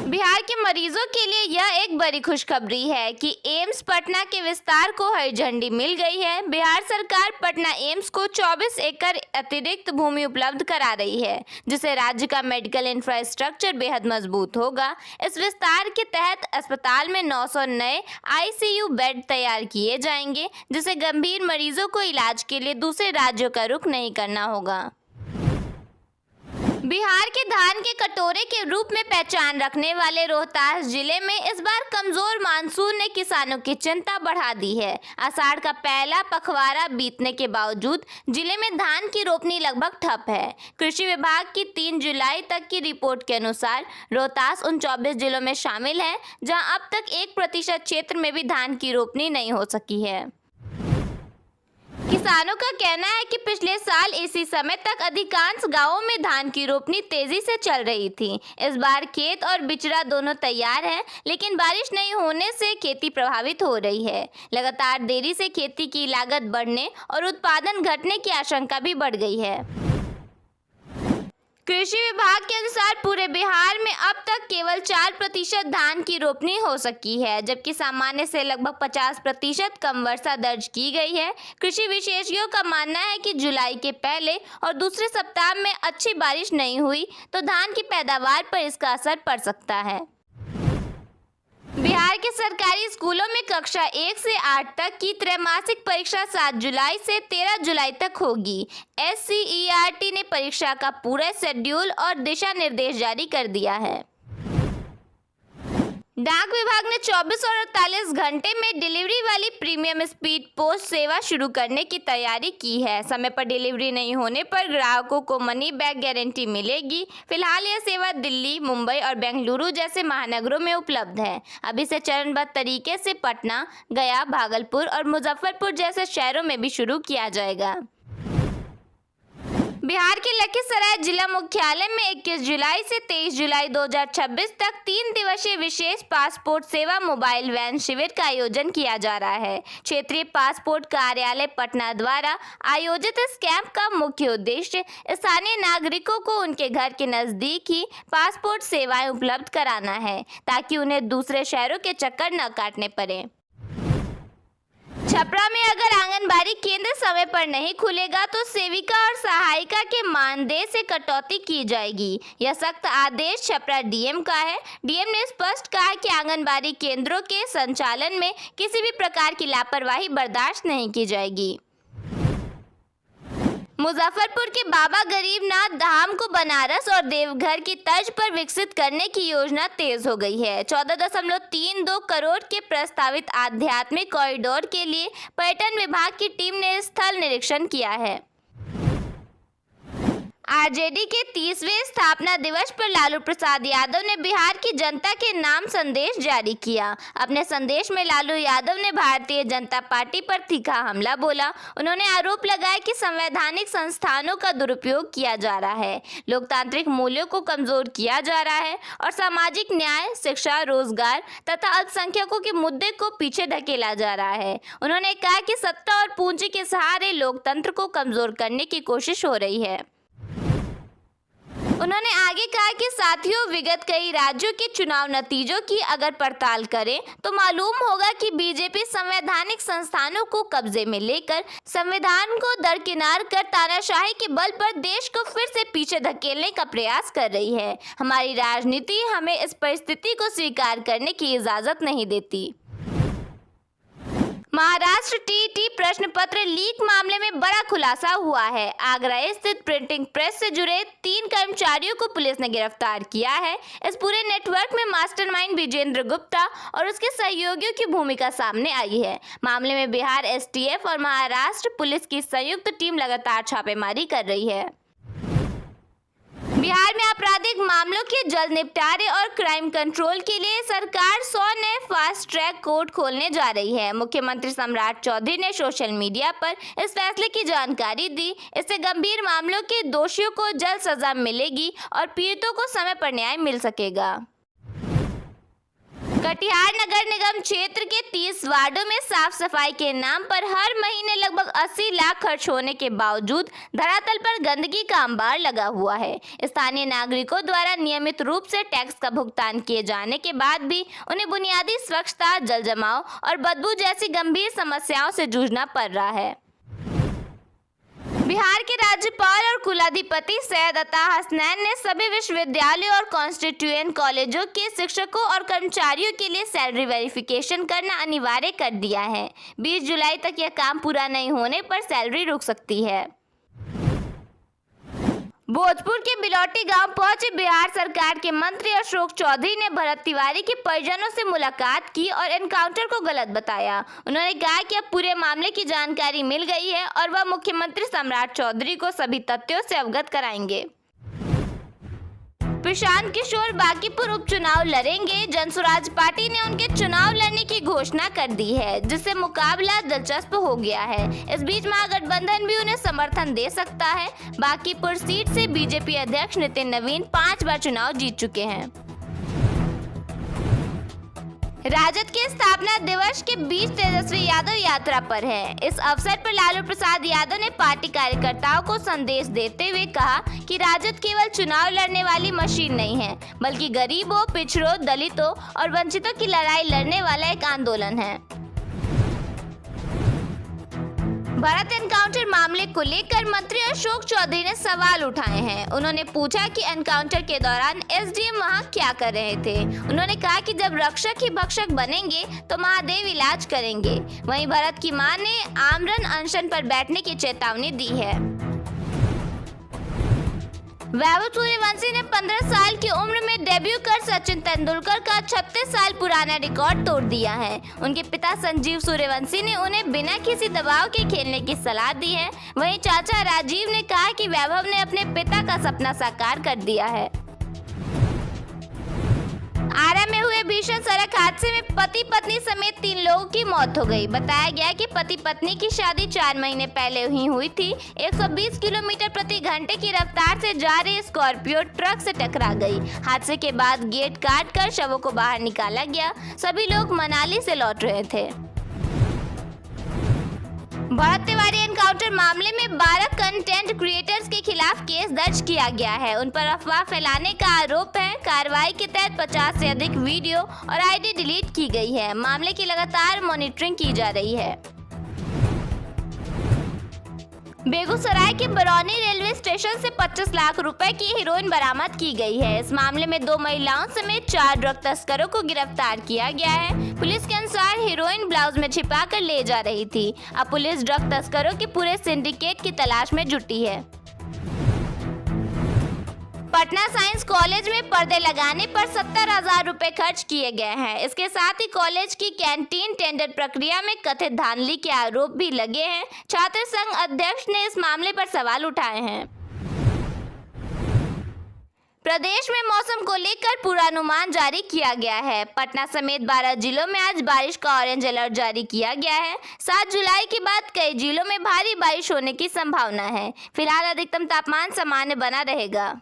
बिहार के मरीजों के लिए यह एक बड़ी खुशखबरी है कि एम्स पटना के विस्तार को हरी झंडी मिल गई है। बिहार सरकार पटना एम्स को 24 एकड़ अतिरिक्त भूमि उपलब्ध करा रही है, जिससे राज्य का मेडिकल इंफ्रास्ट्रक्चर बेहद मजबूत होगा। इस विस्तार के तहत अस्पताल में 900 नए आईसीयू बेड तैयार किए जाएंगे, जिससे गंभीर मरीजों को इलाज के लिए दूसरे राज्यों का रुख नहीं करना होगा। बिहार के धान के कटोरे के रूप में पहचान रखने वाले रोहतास जिले में इस बार कमजोर मानसून ने किसानों की चिंता बढ़ा दी है। आषाढ़ का पहला पखवाड़ा बीतने के बावजूद जिले में धान की रोपनी लगभग ठप है। कृषि विभाग की 3 जुलाई तक की रिपोर्ट के अनुसार रोहतास उन 24 जिलों में शामिल है जहां अब तक 1% क्षेत्र में भी धान की रोपनी नहीं हो सकी है। किसानों का कहना है कि पिछले साल इसी समय तक अधिकांश गांवों में धान की रोपनी तेजी से चल रही थी। इस बार खेत और बिचड़ा दोनों तैयार है, लेकिन बारिश नहीं होने से खेती प्रभावित हो रही है। लगातार देरी से खेती की लागत बढ़ने और उत्पादन घटने की आशंका भी बढ़ गई है। कृषि विभाग के अनुसार पूरे बिहार में अब तक केवल 4% धान की रोपनी हो सकी है, जबकि सामान्य से लगभग 50% कम वर्षा दर्ज की गई है। कृषि विशेषज्ञों का मानना है कि जुलाई के पहले और दूसरे सप्ताह में अच्छी बारिश नहीं हुई तो धान की पैदावार पर इसका असर पड़ सकता है। बिहार के सरकारी स्कूलों में कक्षा 1 से 8 तक की त्रैमासिक परीक्षा 7 जुलाई से 13 जुलाई तक होगी। SCERT ने परीक्षा का पूरा शेड्यूल और दिशा निर्देश जारी कर दिया है। डाक विभाग ने 24 और 48 घंटे में डिलीवरी वाली प्रीमियम स्पीड पोस्ट सेवा शुरू करने की तैयारी की है। समय पर डिलीवरी नहीं होने पर ग्राहकों को मनी बैक गारंटी मिलेगी। फिलहाल यह सेवा दिल्ली, मुंबई और बेंगलुरु जैसे महानगरों में उपलब्ध है। अब इसे चरणबद्ध तरीके से पटना, गया, भागलपुर और मुजफ्फरपुर जैसे शहरों में भी शुरू किया जाएगा। बिहार के लखीसराय जिला मुख्यालय में 21 जुलाई से 23 जुलाई 2026 तक 3 दिवसीय विशेष पासपोर्ट सेवा मोबाइल वैन शिविर का आयोजन किया जा रहा है। क्षेत्रीय पासपोर्ट कार्यालय पटना द्वारा आयोजित इस कैंप का मुख्य उद्देश्य स्थानीय नागरिकों को उनके घर के नजदीक ही पासपोर्ट सेवाएं उपलब्ध कराना है, ताकि उन्हें दूसरे शहरों के चक्कर न काटने पड़े। छपरा में अगर आंगनबाड़ी केंद्र समय पर नहीं खुलेगा तो सेविका और सहायिका के मानदेय से कटौती की जाएगी। यह सख्त आदेश छपरा डीएम का है। डीएम ने स्पष्ट कहा कि आंगनबाड़ी केंद्रों के संचालन में किसी भी प्रकार की लापरवाही बर्दाश्त नहीं की जाएगी। मुजफ्फरपुर के बाबा गरीबनाथ धाम को बनारस और देवघर की तर्ज पर विकसित करने की योजना तेज हो गई है। 14.32 करोड़ के प्रस्तावित आध्यात्मिक कॉरिडोर के लिए पर्यटन विभाग की टीम ने स्थल निरीक्षण किया है। आरजेडी के 30वें स्थापना दिवस पर लालू प्रसाद यादव ने बिहार की जनता के नाम संदेश जारी किया। अपने संदेश में लालू यादव ने भारतीय जनता पार्टी पर तीखा हमला बोला। उन्होंने आरोप लगाया कि संवैधानिक संस्थानों का दुरुपयोग किया जा रहा है, लोकतांत्रिक मूल्यों को कमजोर किया जा रहा है और सामाजिक न्याय, शिक्षा, रोजगार तथा अल्पसंख्यकों के मुद्दे को पीछे धकेला जा रहा है। उन्होंने कहा कि सत्ता और पूंजी के सहारे लोकतंत्र को कमजोर करने की कोशिश हो रही है। उन्होंने आगे कहा कि साथियों, विगत कई राज्यों के चुनाव नतीजों की अगर पड़ताल करें तो मालूम होगा कि बीजेपी संवैधानिक संस्थानों को कब्जे में लेकर संविधान को दरकिनार कर तानाशाही के बल पर देश को फिर से पीछे धकेलने का प्रयास कर रही है। हमारी राजनीति हमें इस परिस्थिति को स्वीकार करने की इजाजत नहीं देती। महाराष्ट्र टीटी प्रश्न पत्र लीक मामले में बड़ा खुलासा हुआ है। आगरा स्थित प्रिंटिंग प्रेस से जुड़े 3 कर्मचारियों को पुलिस ने गिरफ्तार किया है। इस पूरे नेटवर्क में मास्टरमाइंड विजेंद्र गुप्ता और उसके सहयोगियों की भूमिका सामने आई है। मामले में बिहार एसटीएफ और महाराष्ट्र पुलिस की संयुक्त टीम लगातार छापेमारी कर रही है। बिहार में आपराधिक मामलों के जल्द निपटारे और क्राइम कंट्रोल के लिए सरकार 100 नए फास्ट ट्रैक कोर्ट खोलने जा रही है। मुख्यमंत्री सम्राट चौधरी ने सोशल मीडिया पर इस फैसले की जानकारी दी। इससे गंभीर मामलों के दोषियों को जल्द सजा मिलेगी और पीड़ितों को समय पर न्याय मिल सकेगा। कटिहार नगर निगम क्षेत्र के 30 वार्डों में साफ सफाई के नाम पर हर महीने लगभग 80 लाख खर्च होने के बावजूद धरातल पर गंदगी का अंबार लगा हुआ है। स्थानीय नागरिकों द्वारा नियमित रूप से टैक्स का भुगतान किए जाने के बाद भी उन्हें बुनियादी स्वच्छता, जल जमाव और बदबू जैसी गंभीर समस्याओं से जूझना पड़ रहा है। बिहार के राज्यपाल और कुलाधिपति सैयद अता हसनैन ने सभी विश्वविद्यालयों और कॉन्स्टिट्यूएंट कॉलेजों के शिक्षकों और कर्मचारियों के लिए सैलरी वेरिफिकेशन करना अनिवार्य कर दिया है। 20 जुलाई तक यह काम पूरा नहीं होने पर सैलरी रुक सकती है। भोजपुर के बिलौटी गांव पहुंचे बिहार सरकार के मंत्री अशोक चौधरी ने भरत तिवारी के परिजनों से मुलाकात की और एनकाउंटर को गलत बताया। उन्होंने कहा कि अब पूरे मामले की जानकारी मिल गई है और वह मुख्यमंत्री सम्राट चौधरी को सभी तथ्यों से अवगत कराएंगे। प्रशांत किशोर बांकीपुर उपचुनाव लड़ेंगे। जनसुराज पार्टी ने उनके चुनाव लड़ने की घोषणा कर दी है, जिससे मुकाबला दिलचस्प हो गया है। इस बीच महागठबंधन भी उन्हें समर्थन दे सकता है। बांकीपुर सीट से बीजेपी अध्यक्ष नितिन नवीन 5 बार चुनाव जीत चुके हैं। राजद के स्थापना दिवस के बीच तेजस्वी यादव यात्रा पर है। इस अवसर पर लालू प्रसाद यादव ने पार्टी कार्यकर्ताओं को संदेश देते हुए कहा कि राजद केवल चुनाव लड़ने वाली मशीन नहीं है, बल्कि गरीबों, पिछड़ों, दलितों और वंचितों की लड़ाई लड़ने वाला एक आंदोलन है। भरत एनकाउंटर मामले को लेकर मंत्री अशोक चौधरी ने सवाल उठाए हैं। उन्होंने पूछा कि एनकाउंटर के दौरान एसडीएम वहां क्या कर रहे थे। उन्होंने कहा कि जब रक्षक ही भक्षक बनेंगे तो महादेव इलाज करेंगे। वहीं भरत की मां ने आमरण अनशन पर बैठने की चेतावनी दी है। वैभव सूर्यवंशी ने 15 साल की उम्र में डेब्यू कर सचिन तेंदुलकर का 36 साल पुराना रिकॉर्ड तोड़ दिया है। उनके पिता संजीव सूर्यवंशी ने उन्हें बिना किसी दबाव के खेलने की सलाह दी है। वहीं चाचा राजीव ने कहा कि वैभव ने अपने पिता का सपना साकार कर दिया है। आरा में हुए भीषण सड़क हादसे में पति पत्नी समेत 3 लोगों की मौत हो गई। बताया गया कि पति पत्नी की शादी 4 महीने पहले ही हुई थी। 120 किलोमीटर प्रति घंटे की रफ्तार से जा रही स्कॉर्पियो ट्रक से टकरा गई। हादसे के बाद गेट काट कर शवों को बाहर निकाला गया। सभी लोग मनाली से लौट रहे थे। भरत तिवारी एनकाउंटर मामले में 12 कंटेंट क्रिएटर्स के खिलाफ केस दर्ज किया गया है। उन पर अफवाह फैलाने का आरोप है। कार्रवाई के तहत 50 से अधिक वीडियो और आईडी डिलीट की गई है। मामले की लगातार मॉनिटरिंग की जा रही है। बेगूसराय के बरौनी रेलवे स्टेशन से 25 लाख रुपए की हेरोइन बरामद की गई है। इस मामले में 2 महिलाओं समेत 4 ड्रग तस्करों को गिरफ्तार किया गया है। पुलिस के अनुसार हेरोइन ब्लाउज में छिपाकर ले जा रही थी। अब पुलिस ड्रग तस्करों के पूरे सिंडिकेट की तलाश में जुटी है। पटना साइंस कॉलेज में पर्दे लगाने पर 70,000 रुपए खर्च किए गए हैं। इसके साथ ही कॉलेज की कैंटीन टेंडर प्रक्रिया में कथित धांधली के आरोप भी लगे हैं। छात्र संघ अध्यक्ष ने इस मामले पर सवाल उठाए हैं। प्रदेश में मौसम को लेकर पूर्वानुमान जारी किया गया है। पटना समेत 12 जिलों में आज बारिश का ऑरेंज अलर्ट जारी किया गया है। 7 जुलाई के बाद कई जिलों में भारी बारिश होने की संभावना है। फिलहाल अधिकतम तापमान सामान्य बना रहेगा।